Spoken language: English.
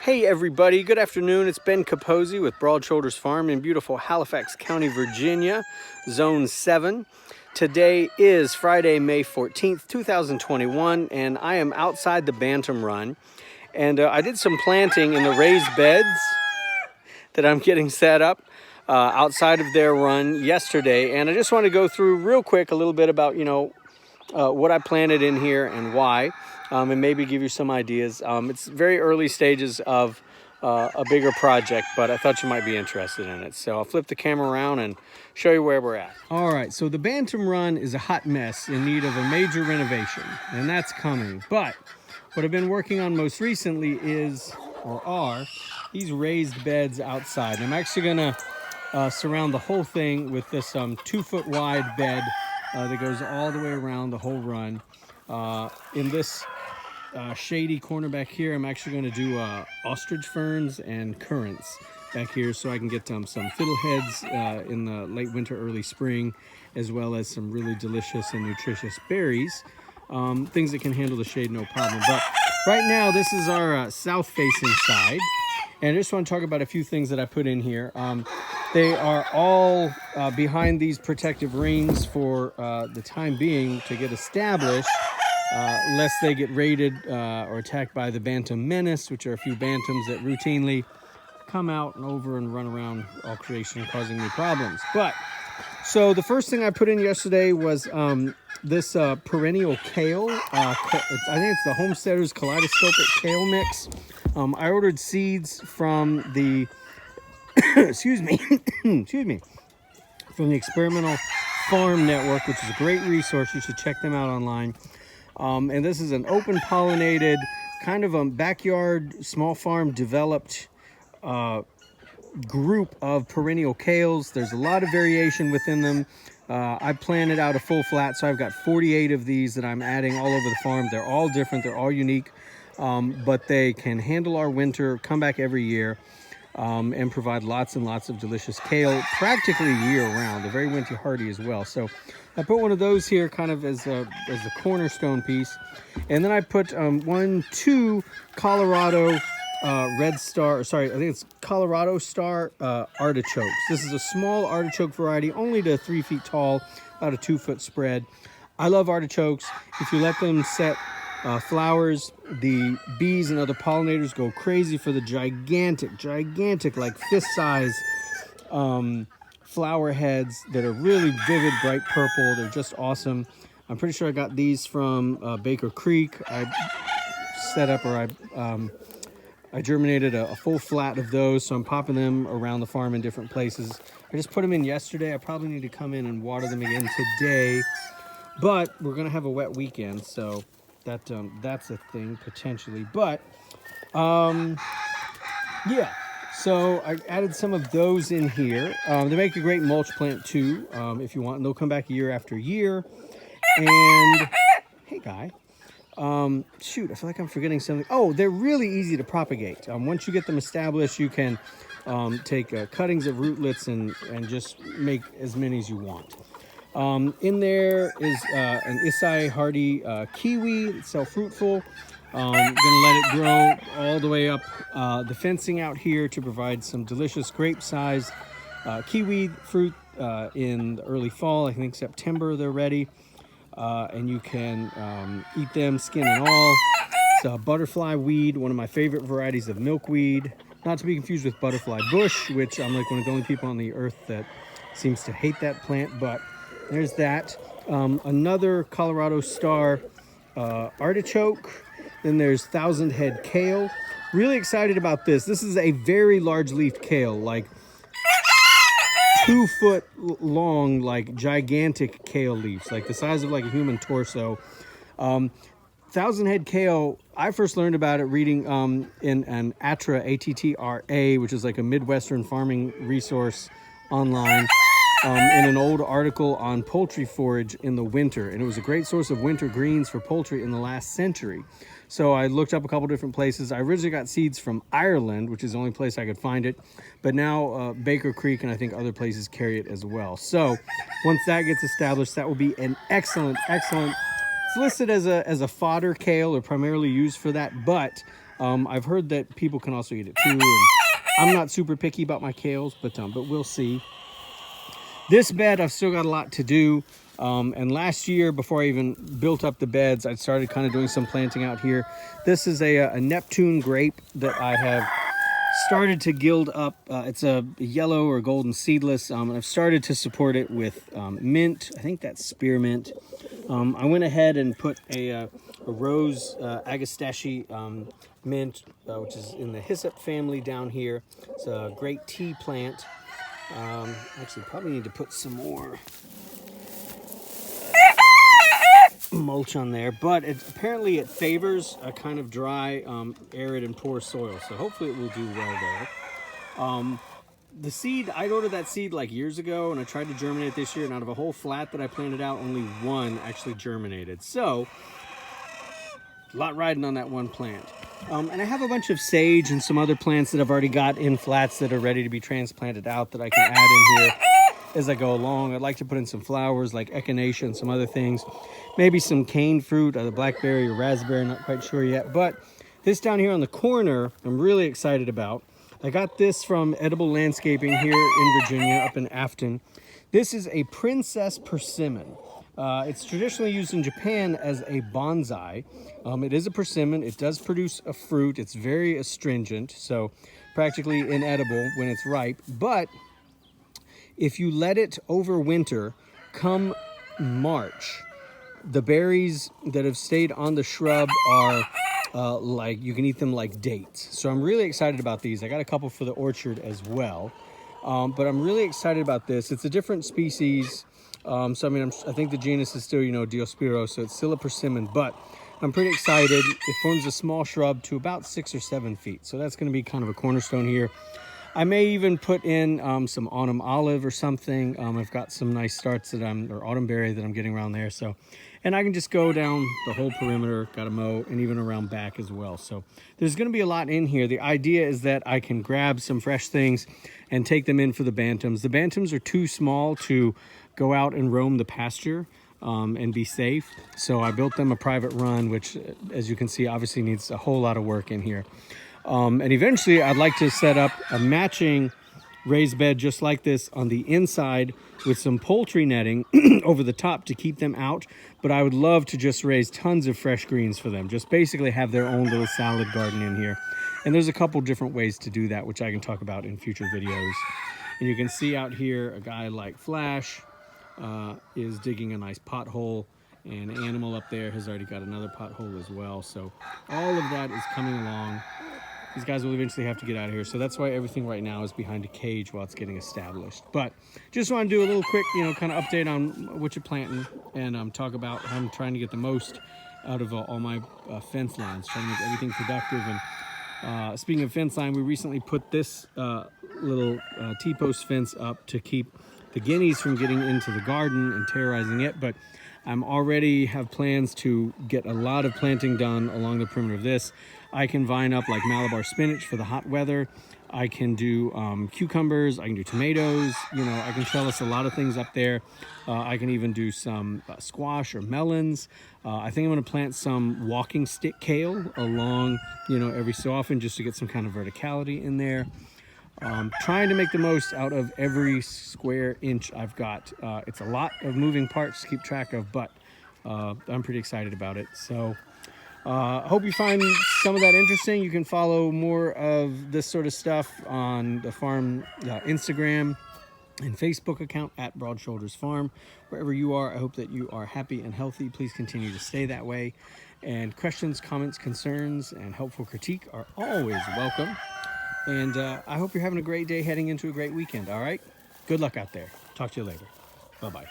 Hey everybody, good afternoon. It's Ben Capozzi with Broad Shoulders Farm in beautiful Halifax County, Virginia, Zone 7. Today is Friday, May 14th, 2021, and I am outside the Bantam Run. And I did some planting in the raised beds that I'm getting set up outside of their run yesterday. And I just want to go through real quick a little bit about, what I planted in here and why. And maybe give you some ideas. It's very early stages of a bigger project, but I thought you might be interested in it. So I'll flip the camera around and show you where we're at. All right, so the Bantam Run is a hot mess in need of a major renovation, and that's coming. But what I've been working on most recently are these raised beds outside. I'm actually gonna surround the whole thing with this 2-foot wide bed that goes all the way around the whole run. In this shady corner back here, I'm actually going to do ostrich ferns and currants back here so I can get some fiddleheads in the late winter, early spring, as well as some really delicious and nutritious berries, things that can handle the shade no problem. But right now, this is our south-facing side, and I just want to talk about a few things that I put in here. They are all behind these protective rings for the time being to get established, lest they get raided or attacked by the Bantam menace, which are a few bantams that routinely come out and over and run around all creation, causing me problems. So the first thing I put in yesterday was this perennial kale. I think it's the Homesteaders Kaleidoscopic Kale Mix. I ordered seeds from the excuse me, from the Experimental Farm Network, which is a great resource. You should check them out online. And this is an open pollinated kind of a backyard, small farm developed group of perennial kales. There's a lot of variation within them. I planted out a full flat, so I've got 48 of these that I'm adding all over the farm. They're all different, they're all unique, but they can handle our winter, come back every year. And provide lots and lots of delicious kale practically year-round. They're very winter hardy as well. So I put one of those here kind of as a cornerstone piece. And then I put two Colorado Red Star, sorry, I think it's Colorado Star artichokes. This is a small artichoke variety, only to 3 feet tall, about a 2-foot spread. I love artichokes. If you let them set flowers, the bees and other pollinators go crazy for the gigantic, like fist-size flower heads that are really vivid, bright purple. They're just awesome. I'm pretty sure I got these from Baker Creek. I germinated a full flat of those, so I'm popping them around the farm in different places. I just put them in yesterday. I probably need to come in and water them again today, but we're gonna have a wet weekend, so that's a thing potentially. But yeah, so I added some of those in here. They make a great mulch plant too, if you want, and they'll come back year after year. And hey guy, shoot, I feel like I'm forgetting something. Oh, they're really easy to propagate. Once you get them established, you can take cuttings of rootlets and just make as many as you want. In there is an Isai hardy kiwi. It's self-fruitful. I'm gonna let it grow all the way up the fencing out here to provide some delicious grape-sized kiwi fruit in the early fall. I think September they're ready, and you can eat them skin and all. It's a butterfly weed, one of my favorite varieties of milkweed, not to be confused with butterfly bush, which I'm like one of the only people on the earth that seems to hate that plant. But there's that. Another Colorado Star artichoke. Then there's 1,000 head kale. Really excited about this. This is a very large leafed kale, like 2 foot long, like gigantic kale leaves, like the size of like a human torso. 1,000 head kale, I first learned about it reading in an ATTRA, A-T-T-R-A, which is like a Midwestern farming resource online. In an old article on poultry forage in the winter, and it was a great source of winter greens for poultry in the last century. So I looked up a couple different places. I originally got seeds from Ireland, which is the only place I could find it, but now Baker Creek and I think other places carry it as well. So once that gets established, that will be an excellent. It's listed as a fodder kale, or primarily used for that, but I've heard that people can also eat it too, and I'm not super picky about my kales, but we'll see. This bed, I've still got a lot to do. And last year, before I even built up the beds, I started kind of doing some planting out here. This is a Neptune grape that I have started to gild up. It's a yellow or golden seedless, and I've started to support it with mint. I think that's spearmint. I went ahead and put a rose agastache mint, which is in the hyssop family down here. It's a great tea plant. Actually, probably need to put some more mulch on there, but apparently it favors a kind of dry, arid and poor soil, so hopefully it will do well there. The seed, I ordered that seed like years ago, and I tried to germinate it this year, and out of a whole flat that I planted out, only one actually germinated. So a lot riding on that one plant. And I have a bunch of sage and some other plants that I've already got in flats that are ready to be transplanted out that I can add in here as I go along. I'd like to put in some flowers like echinacea and some other things. Maybe some cane fruit, either blackberry or raspberry, not quite sure yet. But this down here on the corner, I'm really excited about. I got this from Edible Landscaping here in Virginia, up in Afton. This is a princess persimmon. It's traditionally used in Japan as a bonsai. It is a persimmon. It does produce a fruit. It's very astringent, so practically inedible when it's ripe. But if you let it overwinter, come March, the berries that have stayed on the shrub are like, you can eat them like dates. So I'm really excited about these. I got a couple for the orchard as well. But I'm really excited about this. It's a different species. So I mean, I think the genus is still, Diospiro, so it's still a persimmon, but I'm pretty excited. It forms a small shrub to about 6 or 7 feet. So that's going to be kind of a cornerstone here. I may even put in some autumn olive or something. I've got some nice starts or autumn berry that I'm getting around there. So, and I can just go down the whole perimeter, got to mow, and even around back as well. So there's going to be a lot in here. The idea is that I can grab some fresh things and take them in for the bantams. The bantams are too small to go out and roam the pasture and be safe. So I built them a private run, which, as you can see, obviously needs a whole lot of work in here. And eventually I'd like to set up a matching raised bed just like this on the inside with some poultry netting over the top to keep them out. But I would love to just raise tons of fresh greens for them. Just basically have their own little salad garden in here. And there's a couple different ways to do that, which I can talk about in future videos. And you can see out here a guy like Flash is digging a nice pothole, and Animal up there has already got another pothole as well. So all of that is coming along. These guys will eventually have to get out of here. So that's why everything right now is behind a cage while it's getting established. But just want to do a little quick, kind of update on Whatcha Plantin and talk about how I'm trying to get the most out of all my fence lines, trying to make everything productive. And speaking of fence line, we recently put this little T-post fence up to keep the guineas from getting into the garden and terrorizing it. But I'm already have plans to get a lot of planting done along the perimeter of this. I can vine up like Malabar spinach for the hot weather. I can do cucumbers. I can do tomatoes. I can trellis a lot of things up there. I can even do some squash or melons. I think I'm going to plant some walking stick kale along, every so often just to get some kind of verticality in there. Trying to make the most out of every square inch I've got. It's a lot of moving parts to keep track of, but I'm pretty excited about it. So I hope you find some of that interesting. You can follow more of this sort of stuff on the farm Instagram and Facebook account at Broad Shoulders Farm. Wherever you are, I hope that you are happy and healthy. Please continue to stay that way. And questions, comments, concerns, and helpful critique are always welcome. And I hope you're having a great day heading into a great weekend, all right? Good luck out there. Talk to you later. Bye-bye.